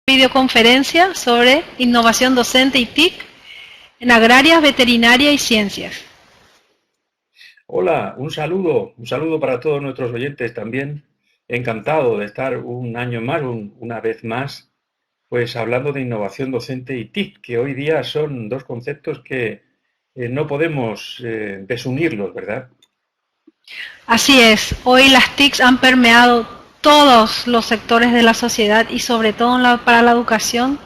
Videoconferencia sobre innovación docente y TIC en agrarias, veterinaria y ciencias. Hola, un saludo para todos nuestros oyentes también. Encantado de estar un año más, una vez más, pues hablando de innovación docente y TIC, que hoy día son dos conceptos que no podemos desunirlos, ¿verdad? Así es, hoy las TICs han permeado todos los sectores de la sociedad y sobre todo para la educación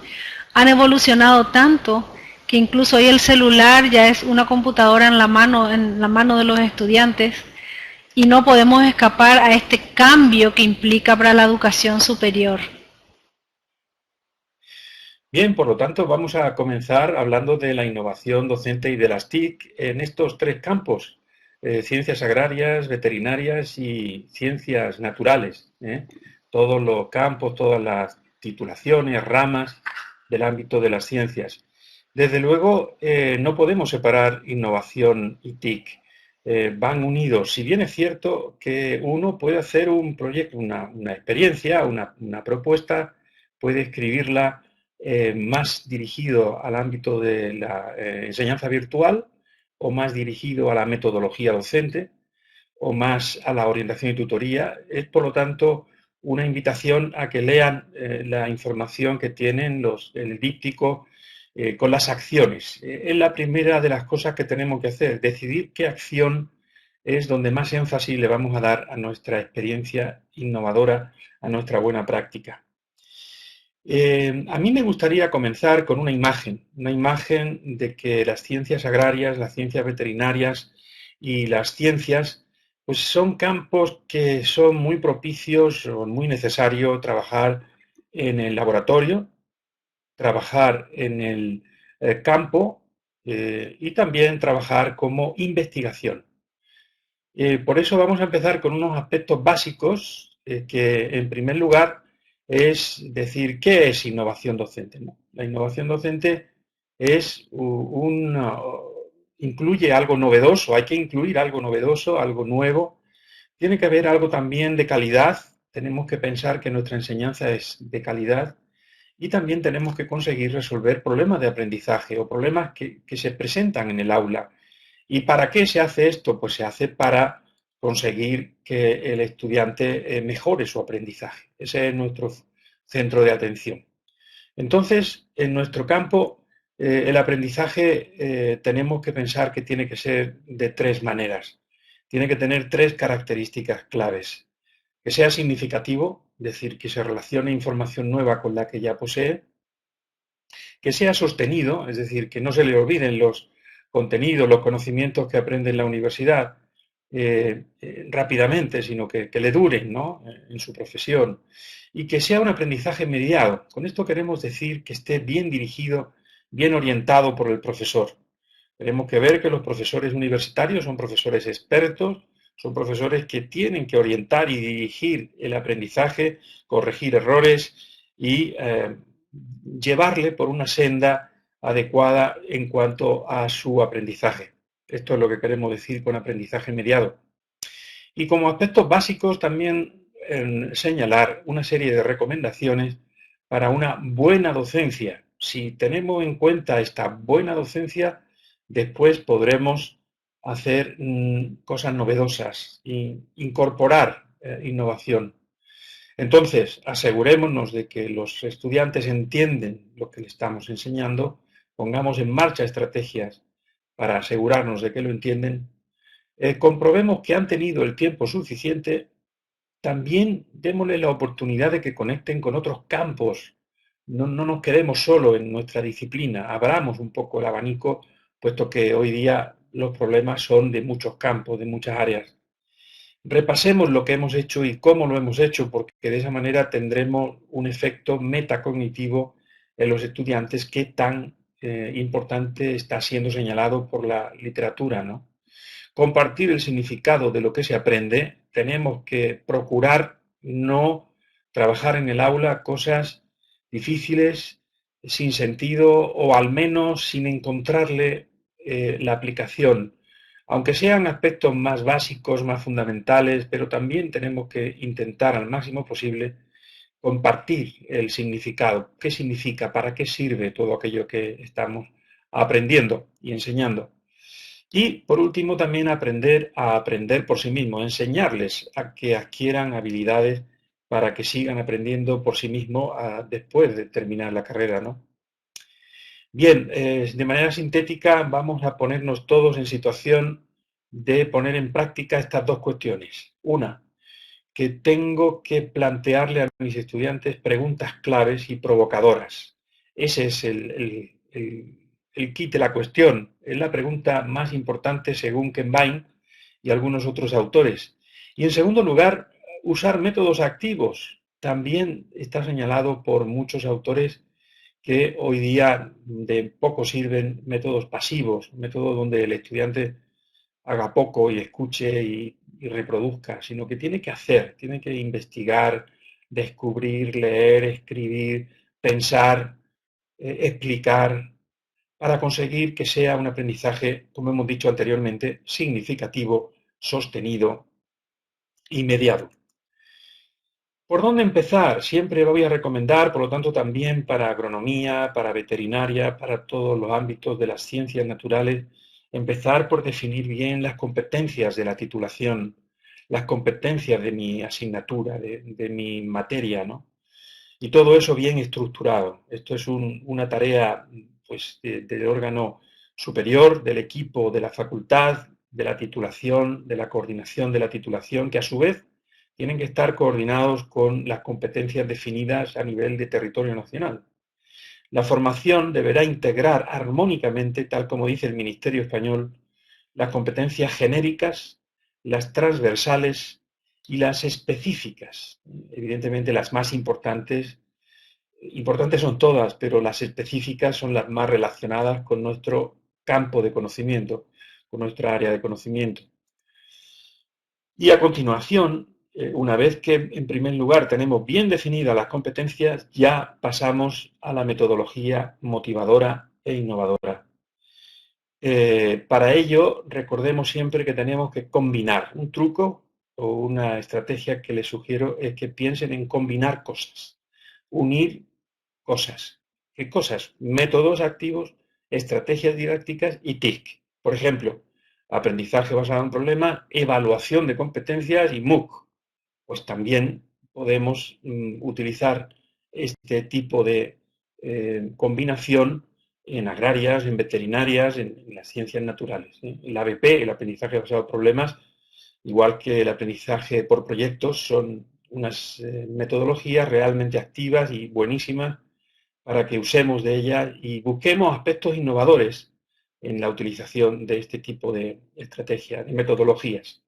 han evolucionado tanto que incluso hoy el celular ya es una computadora en la mano de los estudiantes y no podemos escapar a este cambio que implica para la educación superior. Bien, por lo tanto, vamos a comenzar hablando de la innovación docente y de las TIC en estos tres campos, ciencias agrarias, veterinarias y ciencias naturales, ¿eh? Todos los campos, todas las titulaciones, ramas del ámbito de las ciencias. Desde luego, no podemos separar innovación y TIC. Van unidos. Si bien es cierto que uno puede hacer un proyecto, una experiencia, una propuesta, puede escribirla más dirigido al ámbito de la enseñanza virtual o más dirigido a la metodología docente o más a la orientación y tutoría. Es, por lo tanto, una invitación a que lean la información que tienen el díptico con las acciones. Es la primera de las cosas que tenemos que hacer, decidir qué acción es donde más énfasis le vamos a dar a nuestra experiencia innovadora, a nuestra buena práctica. A mí me gustaría comenzar con una imagen de que las ciencias agrarias, las ciencias veterinarias y las ciencias, pues son campos que son muy propicios o muy necesario trabajar en el laboratorio, trabajar en el campo y también trabajar como investigación. Por eso vamos a empezar con unos aspectos básicos que, en primer lugar, es decir, ¿qué es innovación docente? ¿No? La innovación docente es incluye algo novedoso, hay que incluir algo novedoso, algo nuevo. Tiene que haber algo también de calidad, tenemos que pensar que nuestra enseñanza es de calidad y también tenemos que conseguir resolver problemas de aprendizaje o problemas que se presentan en el aula. ¿Y para qué se hace esto? Pues se hace para conseguir que el estudiante mejore su aprendizaje. Ese es nuestro centro de atención. Entonces, en nuestro campo, el aprendizaje tenemos que pensar que tiene que ser de tres maneras. Tiene que tener tres características claves. Que sea significativo, es decir, que se relacione información nueva con la que ya posee, que sea sostenido, es decir, que no se le olviden los contenidos, los conocimientos que aprende en la universidad rápidamente, sino que le duren, ¿no? En su profesión, y que sea un aprendizaje mediado. Con esto queremos decir que esté bien dirigido, bien orientado por el profesor. Tenemos que ver que los profesores universitarios son profesores expertos, son profesores que tienen que orientar y dirigir el aprendizaje, corregir errores y llevarle por una senda adecuada en cuanto a su aprendizaje. Esto es lo que queremos decir con aprendizaje mediado. Y como aspectos básicos también señalar una serie de recomendaciones para una buena docencia. Si tenemos en cuenta esta buena docencia, después podremos hacer cosas novedosas e incorporar innovación. Entonces, asegurémonos de que los estudiantes entienden lo que le estamos enseñando, pongamos en marcha estrategias para asegurarnos de que lo entienden, comprobemos que han tenido el tiempo suficiente, también démosle la oportunidad de que conecten con otros campos. No nos quedemos solo en nuestra disciplina, abramos un poco el abanico, puesto que hoy día los problemas son de muchos campos, de muchas áreas. Repasemos lo que hemos hecho y cómo lo hemos hecho, porque de esa manera tendremos un efecto metacognitivo en los estudiantes que tan importante está siendo señalado por la literatura, ¿no? Compartir el significado de lo que se aprende, tenemos que procurar no trabajar en el aula cosas difíciles, sin sentido o al menos sin encontrarle la aplicación aunque sean aspectos más básicos, más fundamentales, pero también tenemos que intentar al máximo posible compartir el significado. ¿Qué significa? ¿Para qué sirve todo aquello que estamos aprendiendo y enseñando? Y por último, también aprender a aprender por sí mismos, enseñarles a que adquieran habilidades para que sigan aprendiendo por sí mismos después de terminar la carrera, ¿no? Bien, de manera sintética vamos a ponernos todos en situación de poner en práctica estas dos cuestiones. Una, que tengo que plantearle a mis estudiantes preguntas claves y provocadoras. Ese es el kit de la cuestión. Es la pregunta más importante según Ken Vine y algunos otros autores. Y en segundo lugar, usar métodos activos. También está señalado por muchos autores que hoy día de poco sirven métodos pasivos, métodos donde el estudiante haga poco y escuche y reproduzca, sino que tiene que hacer, tiene que investigar, descubrir, leer, escribir, pensar, explicar, para conseguir que sea un aprendizaje, como hemos dicho anteriormente, significativo, sostenido y mediado. ¿Por dónde empezar? Siempre voy a recomendar, por lo tanto, también para agronomía, para veterinaria, para todos los ámbitos de las ciencias naturales, empezar por definir bien las competencias de la titulación, las competencias de mi asignatura, de mi materia, ¿no? Y todo eso bien estructurado. Esto es una tarea pues, del órgano superior, del equipo de la facultad, de la titulación, de la coordinación de la titulación, que a su vez tienen que estar coordinados con las competencias definidas a nivel de territorio nacional. La formación deberá integrar armónicamente, tal como dice el Ministerio Español, las competencias genéricas, las transversales y las específicas. Evidentemente las más importantes son todas, pero las específicas son las más relacionadas con nuestro campo de conocimiento, con nuestra área de conocimiento. Y a continuación, una vez que en primer lugar tenemos bien definidas las competencias, ya pasamos a la metodología motivadora e innovadora. Para ello, recordemos siempre que tenemos que combinar. Un truco o una estrategia que les sugiero es que piensen en combinar cosas, unir cosas. ¿Qué cosas? Métodos activos, estrategias didácticas y TIC. Por ejemplo, aprendizaje basado en problemas, evaluación de competencias y MOOC. Pues también podemos utilizar este tipo de combinación en agrarias, en veterinarias, en las ciencias naturales. El ABP, el aprendizaje basado en problemas, igual que el aprendizaje por proyectos, son unas metodologías realmente activas y buenísimas para que usemos de ellas y busquemos aspectos innovadores en la utilización de este tipo de estrategias, de metodologías.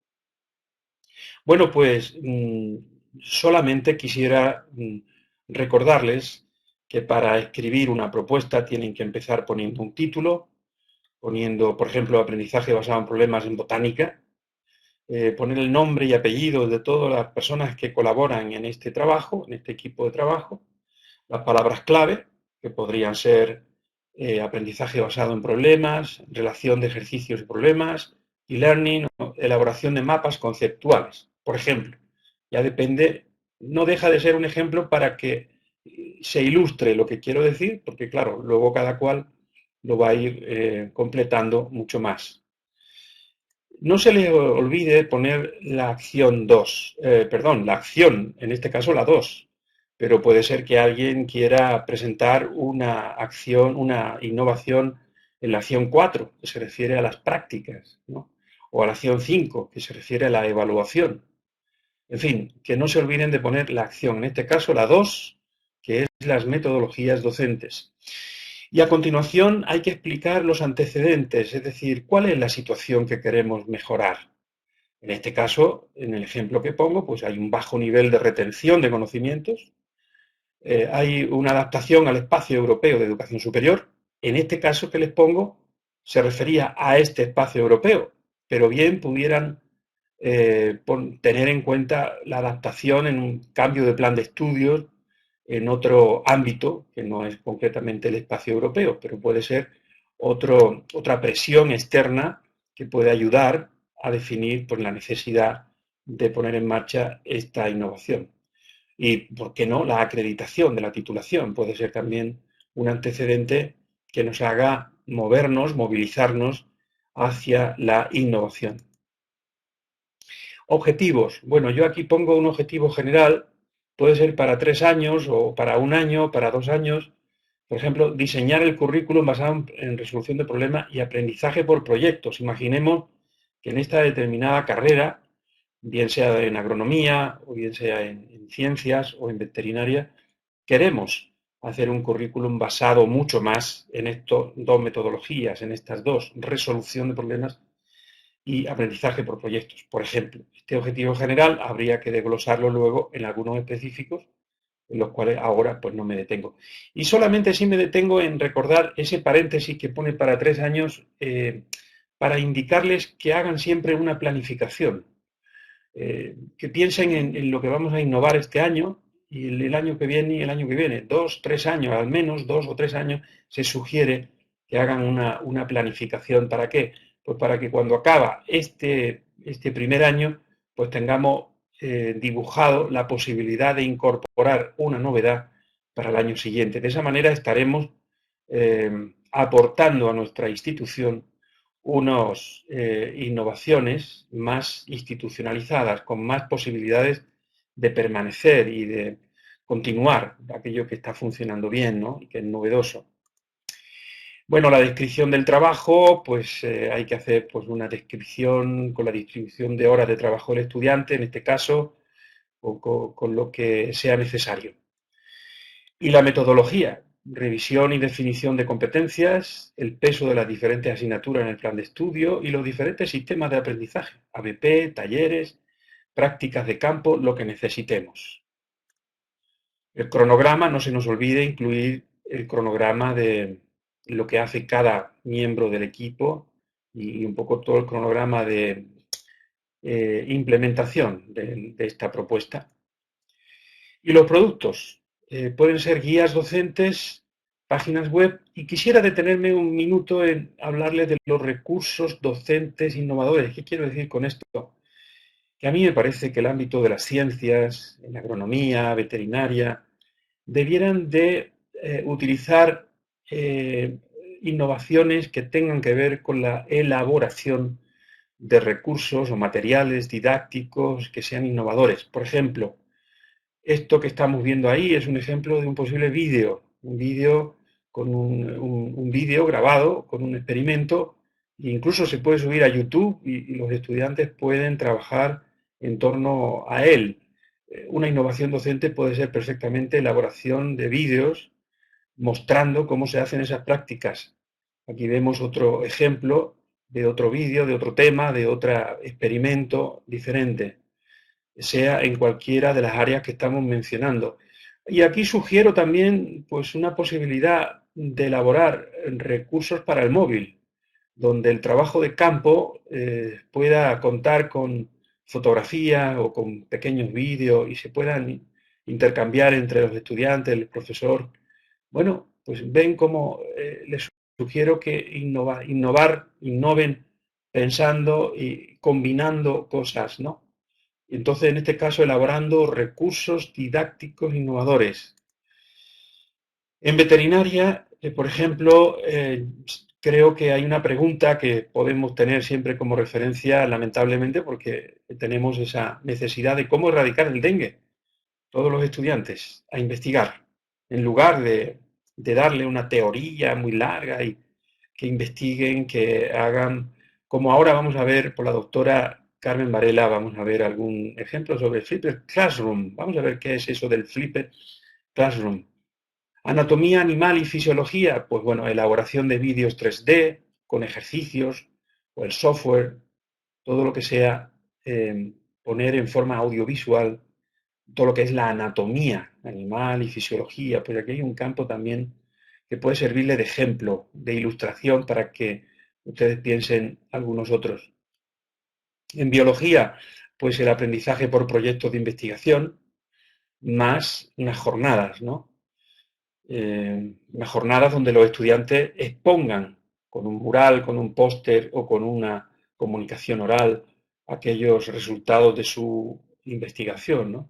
Bueno, pues solamente quisiera recordarles que para escribir una propuesta tienen que empezar poniendo un título, poniendo, por ejemplo, aprendizaje basado en problemas en botánica, poner el nombre y apellido de todas las personas que colaboran en este trabajo, en este equipo de trabajo, las palabras clave, que podrían ser aprendizaje basado en problemas, relación de ejercicios y problemas, e-learning, elaboración de mapas conceptuales, por ejemplo. Ya depende, no deja de ser un ejemplo para que se ilustre lo que quiero decir, porque claro, luego cada cual lo va a ir completando mucho más. No se le olvide poner la acción 2, la acción, en este caso la 2, pero puede ser que alguien quiera presentar una acción, una innovación en la acción 4, que se refiere a las prácticas, ¿no? O a la acción 5, que se refiere a la evaluación. En fin, que no se olviden de poner la acción, en este caso la 2, que es las metodologías docentes. Y a continuación hay que explicar los antecedentes, es decir, cuál es la situación que queremos mejorar. En este caso, en el ejemplo que pongo, pues hay un bajo nivel de retención de conocimientos, hay una adaptación al espacio europeo de educación superior. En este caso que les pongo se refería a este espacio europeo, pero bien pudieran tener en cuenta la adaptación en un cambio de plan de estudios en otro ámbito, que no es concretamente el espacio europeo, pero puede ser otra presión externa que puede ayudar a definir pues, la necesidad de poner en marcha esta innovación. Y, ¿por qué no?, la acreditación de la titulación puede ser también un antecedente que nos haga movernos, movilizarnos hacia la innovación. Objetivos. Bueno, yo aquí pongo un objetivo general, puede ser para 3 años o para 1 año, para 2 años. Por ejemplo, diseñar el currículum basado en resolución de problemas y aprendizaje por proyectos. Imaginemos que en esta determinada carrera, bien sea en agronomía o bien sea en ciencias o en veterinaria, queremos hacer un currículum basado mucho más en estas dos metodologías, en estas dos, resolución de problemas y aprendizaje por proyectos. Por ejemplo, este objetivo general habría que desglosarlo luego en algunos específicos, en los cuales ahora pues no me detengo. Y solamente sí me detengo en recordar ese paréntesis que pone para 3 años, para indicarles que hagan siempre una planificación, que piensen en lo que vamos a innovar este año y el año que viene y el año que viene. 2, 3 años, al menos 2 o 3 años, se sugiere que hagan una planificación. ¿Para qué? Pues para que cuando acaba este primer año, pues tengamos dibujado la posibilidad de incorporar una novedad para el año siguiente. De esa manera estaremos aportando a nuestra institución unas innovaciones más institucionalizadas, con más posibilidades de permanecer y de continuar aquello que está funcionando bien, ¿no?, y que es novedoso. Bueno, la descripción del trabajo, pues hay que hacer pues, una descripción con la distribución de horas de trabajo del estudiante, en este caso, o con lo que sea necesario. Y la metodología, revisión y definición de competencias, el peso de las diferentes asignaturas en el plan de estudio y los diferentes sistemas de aprendizaje, ABP, talleres, prácticas de campo, lo que necesitemos. El cronograma, no se nos olvide incluir el cronograma de lo que hace cada miembro del equipo y un poco todo el cronograma de implementación de esta propuesta. Y los productos pueden ser guías docentes, páginas web, y quisiera detenerme un minuto en hablarles de los recursos docentes innovadores. ¿Qué quiero decir con esto? Que a mí me parece que el ámbito de las ciencias, en agronomía, veterinaria, debieran de utilizar innovaciones que tengan que ver con la elaboración de recursos o materiales didácticos que sean innovadores. Por ejemplo, esto que estamos viendo ahí es un ejemplo de un posible vídeo, un vídeo con un vídeo grabado con un experimento, e incluso se puede subir a YouTube y los estudiantes pueden trabajar en torno a él. Una innovación docente puede ser perfectamente elaboración de vídeos mostrando cómo se hacen esas prácticas. Aquí vemos otro ejemplo de otro vídeo, de otro tema, de otro experimento diferente, sea en cualquiera de las áreas que estamos mencionando. Y aquí sugiero también pues, una posibilidad de elaborar recursos para el móvil, donde el trabajo de campo pueda contar con fotografías o con pequeños vídeos y se puedan intercambiar entre los estudiantes, el profesor. Bueno, pues ven cómo les sugiero que innoven pensando y combinando cosas, ¿no? Y entonces, en este caso, elaborando recursos didácticos innovadores. En veterinaria, por ejemplo, creo que hay una pregunta que podemos tener siempre como referencia, lamentablemente, porque tenemos esa necesidad de cómo erradicar el dengue. Todos los estudiantes a investigar, en lugar de darle una teoría muy larga y que investiguen, que hagan, como ahora vamos a ver por la doctora Carmen Varela, vamos a ver algún ejemplo sobre el Flipped Classroom. Vamos a ver qué es eso del Flipped Classroom. Anatomía animal y fisiología, pues bueno, elaboración de vídeos 3D con ejercicios o el software, todo lo que sea poner en forma audiovisual todo lo que es la anatomía animal y fisiología, pues aquí hay un campo también que puede servirle de ejemplo, de ilustración para que ustedes piensen algunos otros. En biología, pues el aprendizaje por proyectos de investigación, más unas jornadas, ¿no? Unas jornadas donde los estudiantes expongan con un mural, con un póster o con una comunicación oral aquellos resultados de su investigación, ¿no?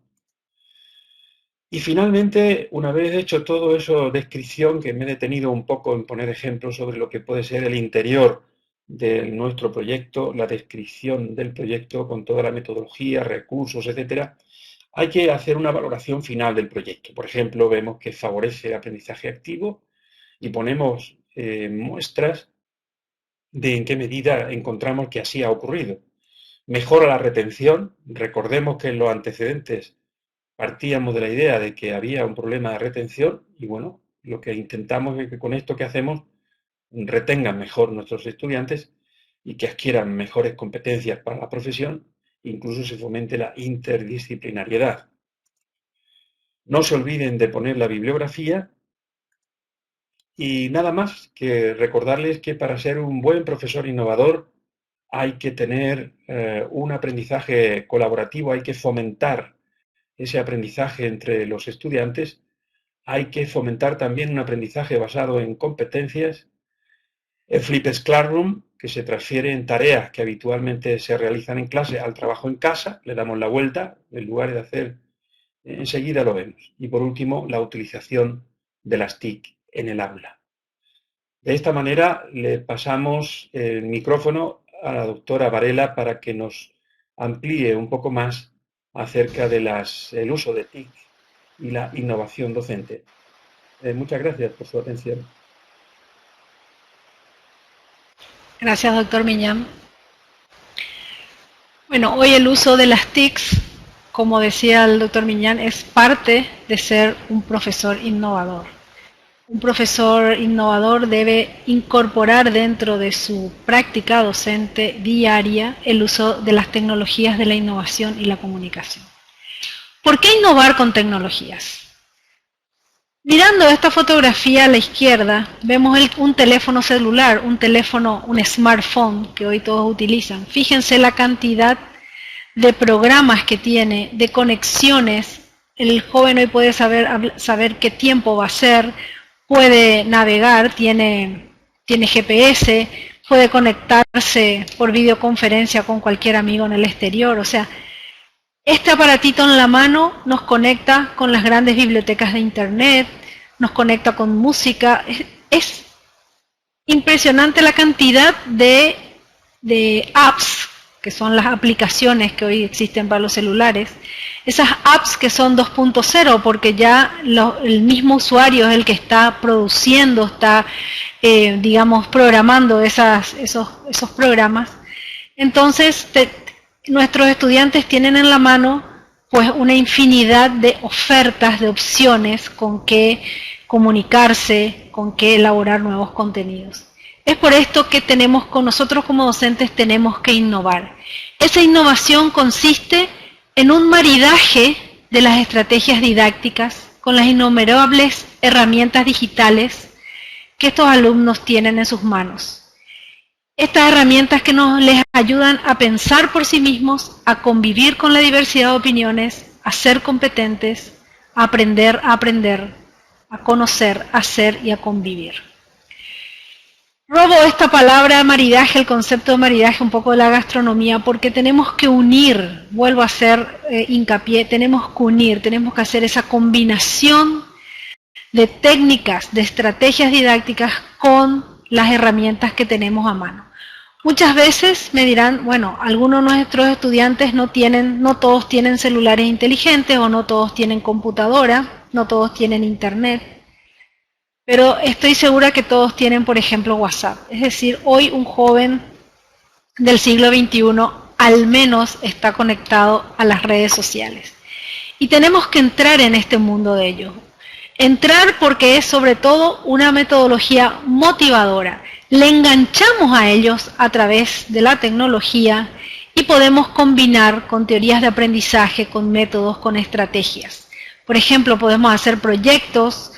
Y finalmente, una vez hecho todo eso, descripción, que me he detenido un poco en poner ejemplos sobre lo que puede ser el interior de nuestro proyecto, la descripción del proyecto con toda la metodología, recursos, etcétera, hay que hacer una valoración final del proyecto. Por ejemplo, vemos que favorece el aprendizaje activo y ponemos muestras de en qué medida encontramos que así ha ocurrido. Mejora la retención. Recordemos que en los antecedentes partíamos de la idea de que había un problema de retención y bueno, lo que intentamos es que con esto que hacemos retengan mejor nuestros estudiantes y que adquieran mejores competencias para la profesión, incluso se fomente la interdisciplinariedad. No se olviden de poner la bibliografía y nada más que recordarles que para ser un buen profesor innovador hay que tener un aprendizaje colaborativo, hay que fomentar ese aprendizaje entre los estudiantes, hay que fomentar también un aprendizaje basado en competencias. El Flipped Classroom, que se transfiere en tareas que habitualmente se realizan en clase al trabajo en casa, le damos la vuelta, en lugar de hacer, enseguida lo vemos. Y por último, la utilización de las TIC en el aula. De esta manera le pasamos el micrófono a la doctora Varela para que nos amplíe un poco más acerca del uso de TIC y la innovación docente. Muchas gracias por su atención. Gracias, doctor Miñán. Bueno, hoy el uso de las TICs, como decía el doctor Miñán, es parte de ser un profesor innovador. Un profesor innovador debe incorporar dentro de su práctica docente diaria el uso de las tecnologías de la innovación y la comunicación. ¿Por qué innovar con tecnologías? Mirando esta fotografía a la izquierda, vemos un teléfono celular, un smartphone que hoy todos utilizan. Fíjense la cantidad de programas que tiene, de conexiones. El joven hoy puede saber qué tiempo va a ser, puede navegar, tiene GPS, puede conectarse por videoconferencia con cualquier amigo en el exterior. O sea, este aparatito en la mano nos conecta con las grandes bibliotecas de Internet, nos conecta con música. Es impresionante la cantidad de apps, que son las aplicaciones que hoy existen para los celulares. Esas apps que son 2.0, porque ya el mismo usuario es el que está produciendo, está, digamos, programando esos programas. Entonces, nuestros estudiantes tienen en la mano pues una infinidad de ofertas, de opciones con que comunicarse, con que elaborar nuevos contenidos. Es por esto que nosotros como docentes tenemos que innovar. Esa innovación consiste en un maridaje de las estrategias didácticas con las innumerables herramientas digitales que estos alumnos tienen en sus manos. Estas herramientas que les ayudan a pensar por sí mismos, a convivir con la diversidad de opiniones, a ser competentes, a aprender, a conocer, a ser y a convivir. Robo esta palabra maridaje, el concepto de maridaje un poco de la gastronomía, porque tenemos que unir, vuelvo a hacer hincapié, tenemos que hacer esa combinación de técnicas, de estrategias didácticas con las herramientas que tenemos a mano. Muchas veces me dirán, bueno, algunos de nuestros estudiantes no todos tienen celulares inteligentes o no todos tienen computadora, no todos tienen internet, pero estoy segura que todos tienen, por ejemplo, WhatsApp. Es decir, hoy un joven del siglo XXI al menos está conectado a las redes sociales. Y tenemos que entrar en este mundo de ellos. Entrar porque es sobre todo una metodología motivadora. Le enganchamos a ellos a través de la tecnología y podemos combinar con teorías de aprendizaje, con métodos, con estrategias. Por ejemplo, podemos hacer proyectos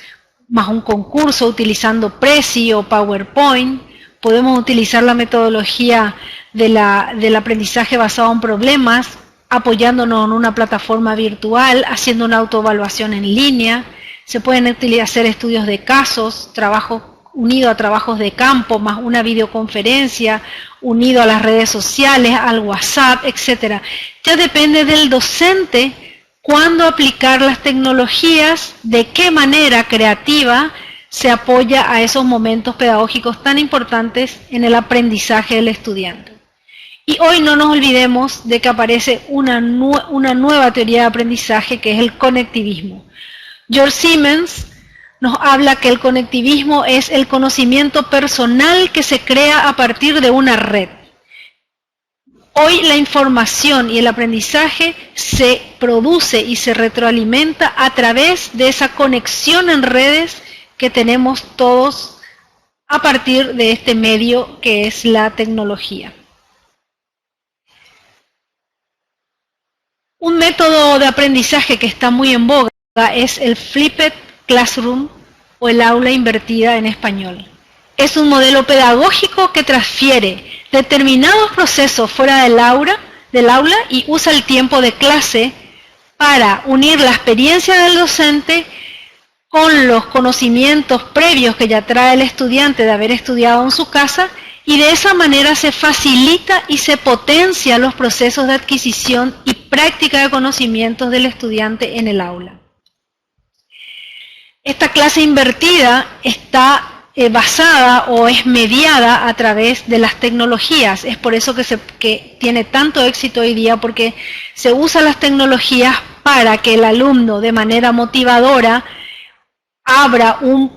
más un concurso utilizando Prezi o PowerPoint. Podemos utilizar la metodología del aprendizaje basado en problemas, apoyándonos en una plataforma virtual, haciendo una autoevaluación en línea. Se pueden hacer estudios de casos, trabajo unido a trabajos de campo, más una videoconferencia, unido a las redes sociales, al WhatsApp, etc. Ya depende del docente cuándo aplicar las tecnologías, de qué manera creativa se apoya a esos momentos pedagógicos tan importantes en el aprendizaje del estudiante. Y hoy no nos olvidemos de que aparece una nueva teoría de aprendizaje, que es el conectivismo. George Siemens nos habla que el conectivismo es el conocimiento personal que se crea a partir de una red. Hoy la información y el aprendizaje se produce y se retroalimenta a través de esa conexión en redes que tenemos todos a partir de este medio que es la tecnología. Un método de aprendizaje que está muy en boga es el Flipped Classroom o el aula invertida en español. Es un modelo pedagógico que transfiere determinados procesos fuera del aula y usa el tiempo de clase para unir la experiencia del docente con los conocimientos previos que ya trae el estudiante de haber estudiado en su casa, y de esa manera se facilita y se potencia los procesos de adquisición y práctica de conocimientos del estudiante en el aula. Esta clase invertida está basada o es mediada a través de las tecnologías. Es por eso que tiene tanto éxito hoy día, porque se usan las tecnologías para que el alumno de manera motivadora abra un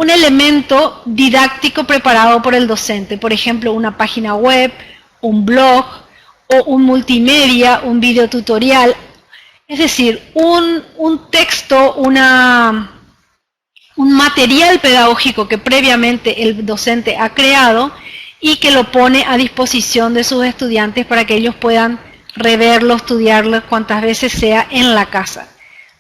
elemento didáctico preparado por el docente. Por ejemplo, una página web, un blog o un multimedia, un video tutorial. Es decir, un texto, un material pedagógico que previamente el docente ha creado y que lo pone a disposición de sus estudiantes para que ellos puedan reverlo, estudiarlo cuantas veces sea en la casa.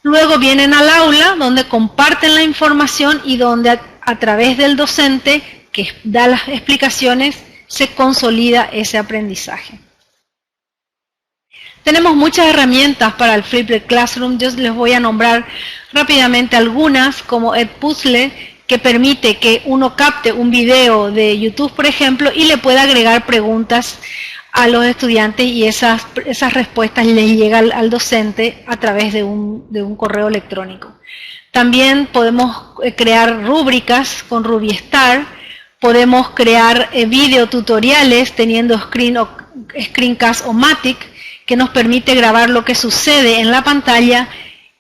Luego vienen al aula donde comparten la información y donde a través del docente que da las explicaciones se consolida ese aprendizaje. Tenemos muchas herramientas para el Flipped Classroom. Yo les voy a nombrar rápidamente algunas, como Edpuzzle, que permite que uno capte un video de YouTube, por ejemplo, y le pueda agregar preguntas a los estudiantes y esas respuestas les llegan al docente a través de un correo electrónico. También podemos crear rúbricas con RubyStar, podemos crear videotutoriales teniendo Screencast o Matic, que nos permite grabar lo que sucede en la pantalla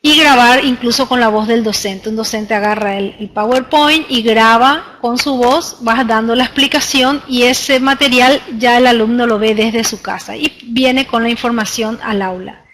y grabar incluso con la voz del docente. Un docente agarra el PowerPoint y graba con su voz, va dando la explicación y ese material ya el alumno lo ve desde su casa y viene con la información al aula.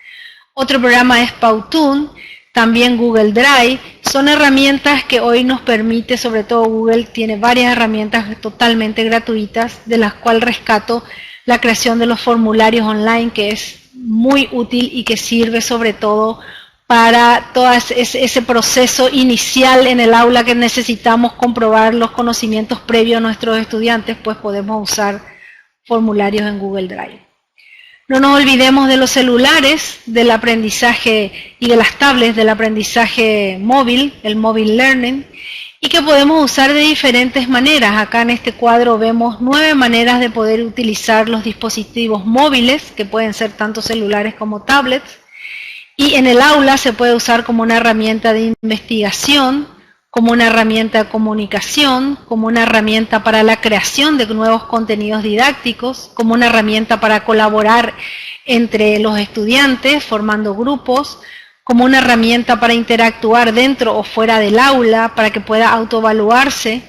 Otro programa es Powtoon, también Google Drive. Son herramientas que hoy nos permite, sobre todo Google tiene varias herramientas totalmente gratuitas, de las cuales rescato la creación de los formularios online, que es muy útil y que sirve sobre todo para todo ese proceso inicial en el aula que necesitamos comprobar los conocimientos previos a nuestros estudiantes, pues podemos usar formularios en Google Drive. No nos olvidemos de los celulares, del aprendizaje y de las tablets del aprendizaje móvil, el mobile learning, y que podemos usar de diferentes maneras. Acá en este cuadro vemos 9 maneras de poder utilizar los dispositivos móviles, que pueden ser tanto celulares como tablets, y en el aula se puede usar como una herramienta de investigación, como una herramienta de comunicación, como una herramienta para la creación de nuevos contenidos didácticos, como una herramienta para colaborar entre los estudiantes formando grupos, como una herramienta para interactuar dentro o fuera del aula, para que pueda autoevaluarse,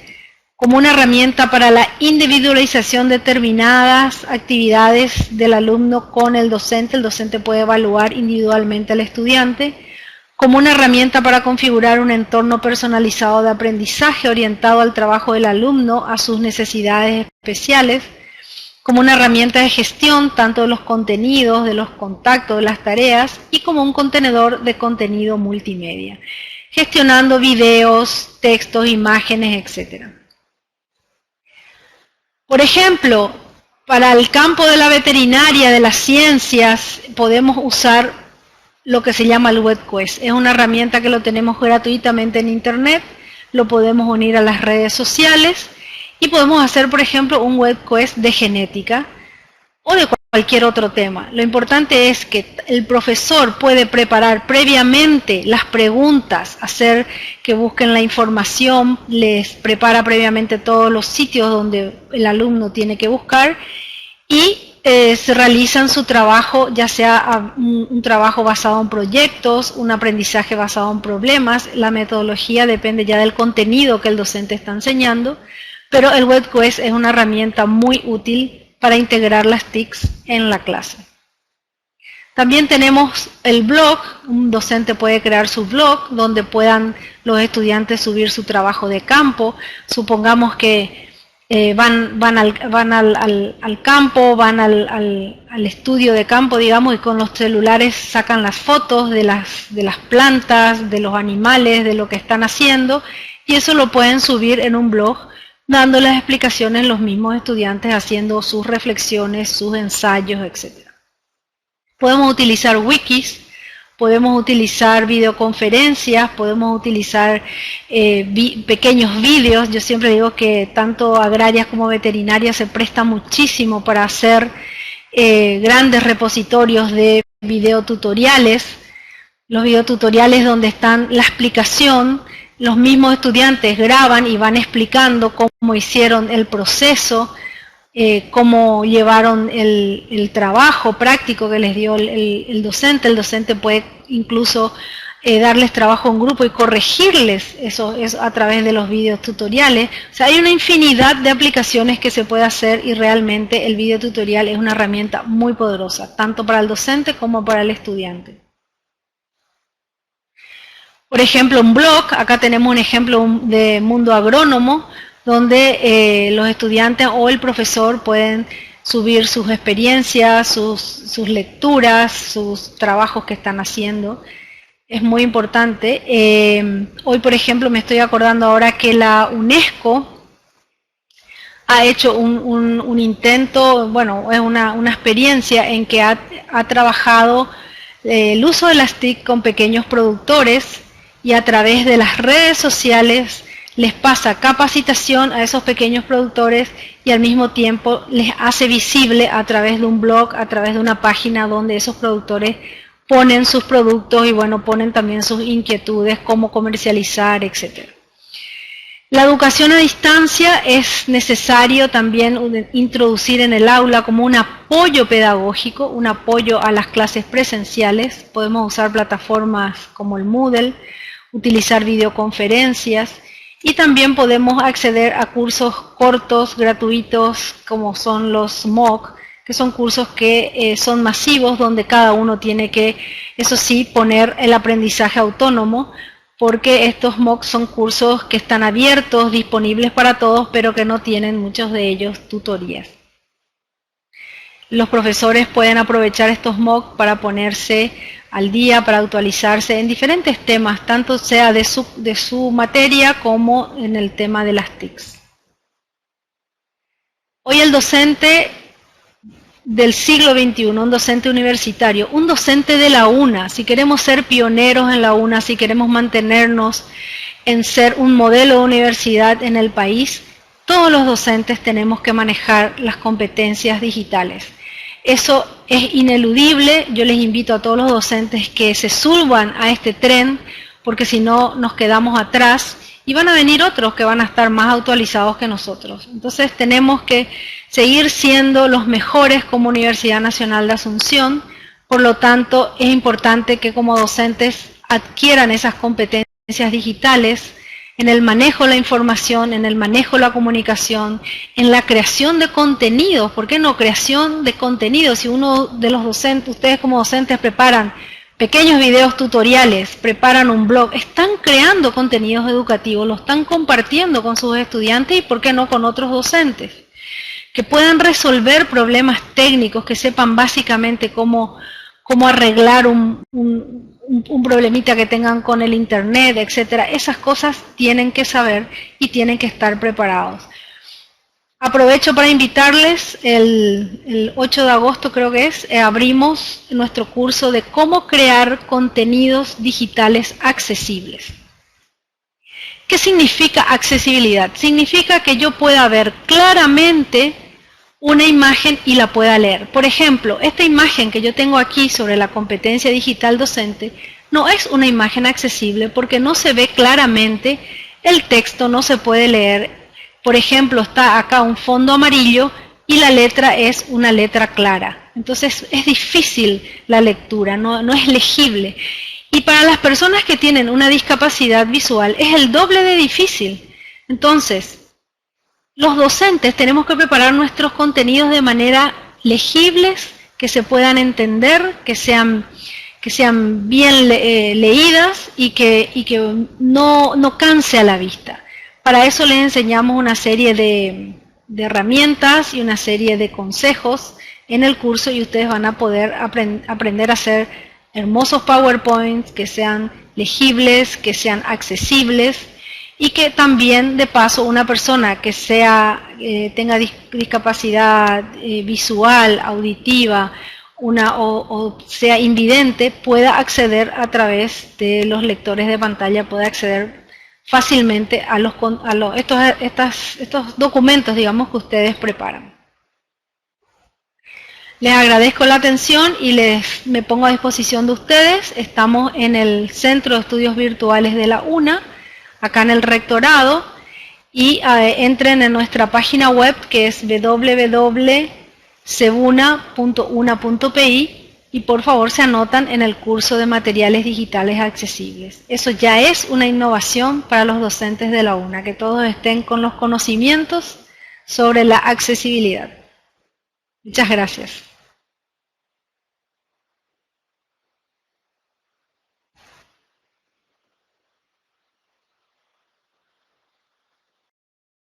como una herramienta para la individualización de determinadas actividades del alumno con el docente puede evaluar individualmente al estudiante, como una herramienta para configurar un entorno personalizado de aprendizaje orientado al trabajo del alumno, a sus necesidades especiales, como una herramienta de gestión tanto de los contenidos, de los contactos, de las tareas, y como un contenedor de contenido multimedia, gestionando videos, textos, imágenes, etc. Por ejemplo, para el campo de la veterinaria, de las ciencias, podemos usar lo que se llama el WebQuest. Es una herramienta que lo tenemos gratuitamente en Internet, lo podemos unir a las redes sociales y podemos hacer, por ejemplo, un WebQuest de genética o de cualquier otro tema. Lo importante es que el profesor puede preparar previamente las preguntas, hacer que busquen la información, les prepara previamente todos los sitios donde el alumno tiene que buscar y se realizan su trabajo, ya sea un trabajo basado en proyectos, un aprendizaje basado en problemas. La metodología depende ya del contenido que el docente está enseñando, pero el WebQuest es una herramienta muy útil para integrar las TICs en la clase. También tenemos el blog. Un docente puede crear su blog donde puedan los estudiantes subir su trabajo de campo. Supongamos que van al campo, van al estudio de campo, digamos, y con los celulares sacan las fotos de las plantas, de los animales, de lo que están haciendo, y eso lo pueden subir en un blog, dando las explicaciones los mismos estudiantes, haciendo sus reflexiones, sus ensayos, etc. Podemos utilizar wikis, podemos utilizar videoconferencias, podemos utilizar pequeños vídeos. Yo siempre digo que tanto agrarias como veterinarias se presta muchísimo para hacer grandes repositorios de videotutoriales. Los videotutoriales donde están la explicación, los mismos estudiantes graban y van explicando cómo hicieron el proceso, cómo llevaron el trabajo práctico que les dio el docente. El docente puede incluso darles trabajo en grupo y corregirles eso a través de los videos tutoriales. O sea, hay una infinidad de aplicaciones que se puede hacer y realmente el video tutorial es una herramienta muy poderosa, tanto para el docente como para el estudiante. Por ejemplo, un blog, acá tenemos un ejemplo de Mundo Agrónomo, donde los estudiantes o el profesor pueden subir sus experiencias, sus lecturas, sus trabajos que están haciendo. Es muy importante. Hoy, por ejemplo, me estoy acordando ahora que la UNESCO ha hecho un intento, bueno, es una experiencia en que ha trabajado el uso de las TIC con pequeños productores, y a través de las redes sociales les pasa capacitación a esos pequeños productores y al mismo tiempo les hace visible a través de un blog, a través de una página donde esos productores ponen sus productos y bueno, ponen también sus inquietudes, cómo comercializar, etc. La educación a distancia es necesario también introducir en el aula como un apoyo pedagógico, un apoyo a las clases presenciales. Podemos usar plataformas como el Moodle, utilizar videoconferencias y también podemos acceder a cursos cortos, gratuitos, como son los MOOC, que son cursos que son masivos, donde cada uno tiene que, eso sí, poner el aprendizaje autónomo, porque estos MOOC son cursos que están abiertos, disponibles para todos, pero que no tienen muchos de ellos tutorías. Los profesores pueden aprovechar estos MOOC para ponerse al día, para actualizarse en diferentes temas, tanto sea de su materia como en el tema de las TICs. Hoy el docente del siglo XXI, un docente universitario, un docente de la UNA, si queremos ser pioneros en la UNA, si queremos mantenernos en ser un modelo de universidad en el país, todos los docentes tenemos que manejar las competencias digitales. Eso es ineludible. Yo les invito a todos los docentes que se suban a este tren, porque si no nos quedamos atrás y van a venir otros que van a estar más actualizados que nosotros. Entonces tenemos que seguir siendo los mejores como Universidad Nacional de Asunción. Por lo tanto, es importante que como docentes adquieran esas competencias digitales en el manejo de la información, en el manejo de la comunicación, en la creación de contenidos. ¿Por qué no creación de contenidos? Si uno de los docentes, ustedes como docentes preparan pequeños videos tutoriales, preparan un blog, están creando contenidos educativos, lo están compartiendo con sus estudiantes y ¿por qué no con otros docentes? Que puedan resolver problemas técnicos, que sepan básicamente cómo arreglar un problemita que tengan con el internet, etcétera. Esas cosas tienen que saber y tienen que estar preparados. Aprovecho para invitarles, el 8 de agosto creo que es, abrimos nuestro curso de cómo crear contenidos digitales accesibles. ¿Qué significa accesibilidad? Significa que yo pueda ver claramente una imagen y la pueda leer. Por ejemplo, esta imagen que yo tengo aquí sobre la competencia digital docente no es una imagen accesible porque no se ve claramente el texto, no se puede leer. Por ejemplo, está acá un fondo amarillo y la letra es una letra clara. Entonces es difícil la lectura, no es legible. Y para las personas que tienen una discapacidad visual es el doble de difícil. Entonces, los docentes tenemos que preparar nuestros contenidos de manera legibles, que se puedan entender, que sean bien leídas y que no canse a la vista. Para eso les enseñamos una serie de herramientas y una serie de consejos en el curso y ustedes van a poder aprender a hacer hermosos PowerPoints que sean legibles, que sean accesibles y que también de paso una persona que tenga discapacidad visual, auditiva, o sea invidente, pueda acceder a través de los lectores de pantalla, pueda acceder fácilmente a estos documentos, digamos, que ustedes preparan. Les agradezco la atención y me pongo a disposición de ustedes. Estamos en el Centro de Estudios Virtuales de la UNA, acá en el rectorado, y entren en nuestra página web que es www.cebuna.una.pi y por favor se anotan en el curso de materiales digitales accesibles. Eso ya es una innovación para los docentes de la UNA, que todos estén con los conocimientos sobre la accesibilidad. Muchas gracias.